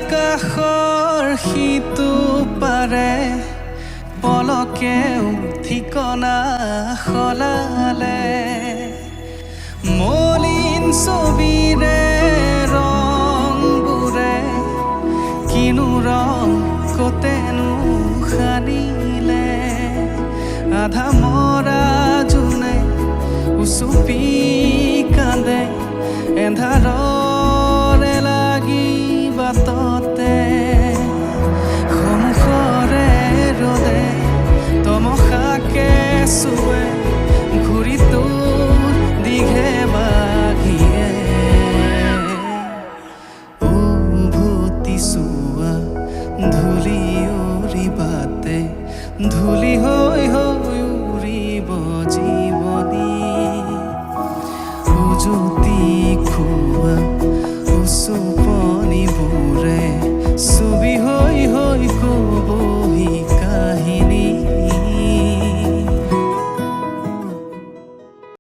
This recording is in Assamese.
আকাশৰ সিটো পাৰে পলকেও ঠিকনা সলালে মলিন ছবিৰে ৰংবোৰে কিনো ৰং কতেনো সানিলে আধা মৰা জোনে উচুপি কান্দে এন্ধাৰৰে লাগি বাটতে সন্মুখৰে ৰ'দে তমসাকে চুৱে ঘূৰি তোৰ দীঘে বাঘিয়ে উভতি চোৱা ধূলি উৰিবাতে ধূলি হৈ হৈ উৰিব জীৱনী উজুতি